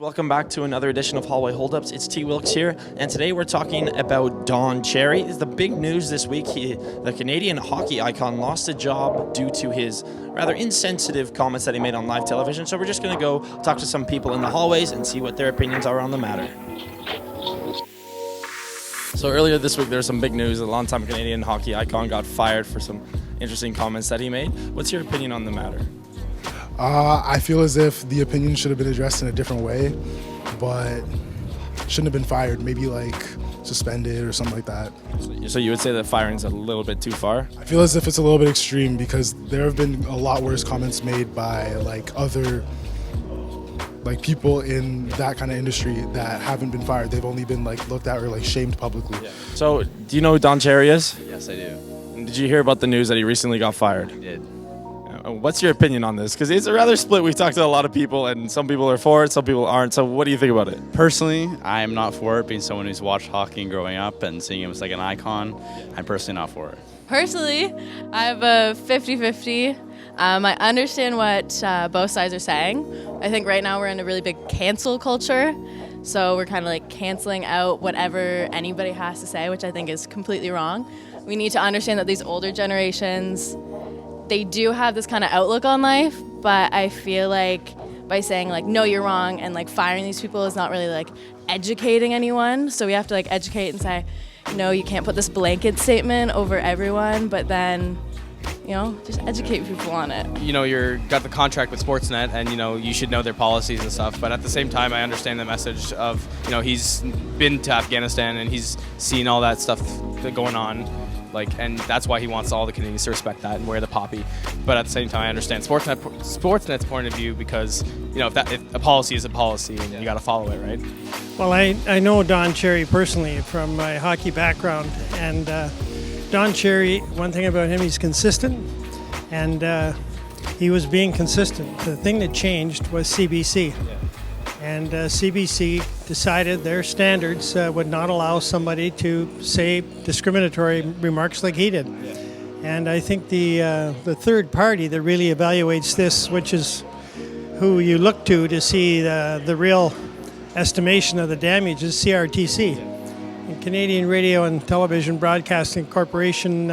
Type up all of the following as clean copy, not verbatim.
Welcome back to another edition of Hallway Holdups. It's T. Wilkes here, and today we're talking about Don Cherry. It's the big news this week. The Canadian hockey icon lost a job due to his rather insensitive comments that he made on live television. So we're just going to go talk to some people in the hallways and see what their opinions are on the matter. So earlier this week there was some big news. A longtime Canadian hockey icon got fired for some interesting comments that he made. What's your opinion on the matter? I feel as if the opinion should have been addressed in a different way, but shouldn't have been fired. Maybe like suspended or something like that. So you would say that firing's a little bit too far? I feel as if it's a little bit extreme because there have been a lot worse comments made by other people in that kind of industry that haven't been fired. They've only been looked at or shamed publicly. Yeah. So do you know who Don Cherry is? Yes, I do. Did you hear about the news that he recently got fired? I did. What's your opinion on this? Because it's a rather split. We've talked to a lot of people, and some people are for it, some people aren't. So what do you think about it? Personally, I am not for it, being someone who's watched hockey and growing up and seeing him as an icon. I'm personally not for it. Personally, I have a 50-50. I understand what both sides are saying. I think right now we're in a really big cancel culture. So we're kind of canceling out whatever anybody has to say, which I think is completely wrong. We need to understand that these older generations, they do have this kind of outlook on life, but I feel like by saying no, you're wrong, and firing these people is not really educating anyone. So we have to educate and say, no, you can't put this blanket statement over everyone, but then, just educate people on it. You're got the contract with Sportsnet, and you should know their policies and stuff. But at the same time, I understand the message of he's been to Afghanistan and he's seen all that stuff going on. And that's why he wants all the Canadians to respect that and wear the poppy. But at the same time, I understand Sportsnet's point of view because if a policy is a policy and you got to follow it, right? Well, I know Don Cherry personally from my hockey background, and Don Cherry, one thing about him, he's consistent, and he was being consistent. The thing that changed was CBC. And CBC decided their standards would not allow somebody to say discriminatory remarks like he did. And I think the third party that really evaluates this, which is who you look to see the real estimation of the damage, is CRTC. And Canadian Radio and Television Broadcasting Corporation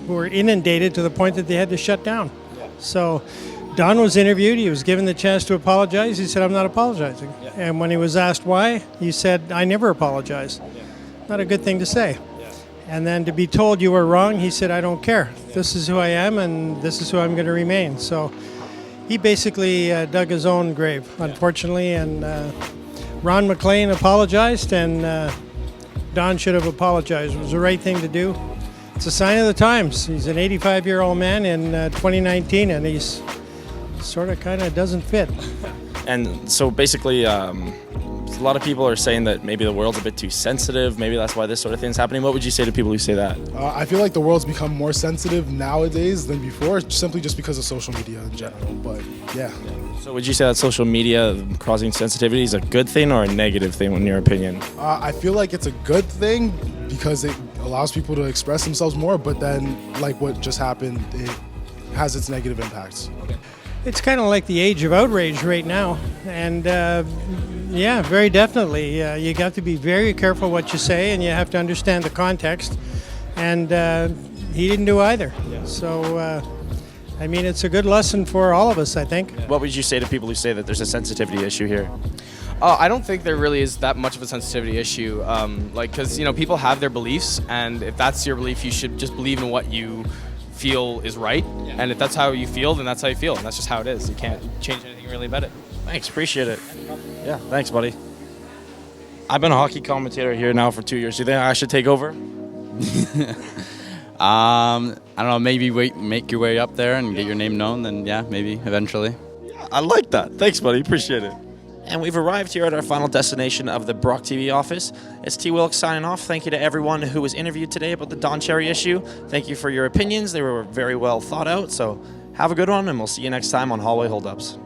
were inundated to the point that they had to shut down. So Don was interviewed. He was given the chance to apologize. He said, I'm not apologizing. Yeah. And when he was asked why, he said, I never apologize. Yeah. Not a good thing to say. Yeah. And then to be told you were wrong, he said, I don't care. This is who I am, and this is who I'm going to remain. So he basically dug his own grave, unfortunately. And Ron McLean apologized, and Don should have apologized. It was the right thing to do. It's a sign of the times. He's an 85-year-old man in 2019, and he's sort of kind of doesn't fit. And so basically a lot of people are saying that maybe the world's a bit too sensitive, maybe that's why this sort of thing's happening. What would you say to people who say that? I feel like the world's become more sensitive nowadays than before, simply just because of social media in general, but yeah. So would you say that social media causing sensitivity is a good thing or a negative thing in your opinion? I feel like it's a good thing because it allows people to express themselves more, but then what just happened, it has its negative impacts. Okay. It's kind of like the age of outrage right now, and yeah, very definitely. You got to be very careful what you say, and you have to understand the context, and he didn't do either. Yeah. So, I mean, it's a good lesson for all of us, I think. Yeah. What would you say to people who say that there's a sensitivity issue here? I don't think there really is that much of a sensitivity issue, because people have their beliefs, and if that's your belief, you should just believe in what you feel is right, and if that's how you feel, then that's how you feel, and that's just how it is. You can't change anything really about it. Thanks, appreciate it. Yeah, thanks, buddy. I've been a hockey commentator here now for 2 years. Do you think I should take over? I don't know, maybe make your way up there and get your name known, then yeah, maybe eventually. Yeah, I like that. Thanks, buddy, appreciate it. And we've arrived here at our final destination of the Brocktv office. It's T. Wilkes signing off. Thank you to everyone who was interviewed today about the Don Cherry issue. Thank you for your opinions. They were very well thought out. So have a good one, and we'll see you next time on Hallway Holdups.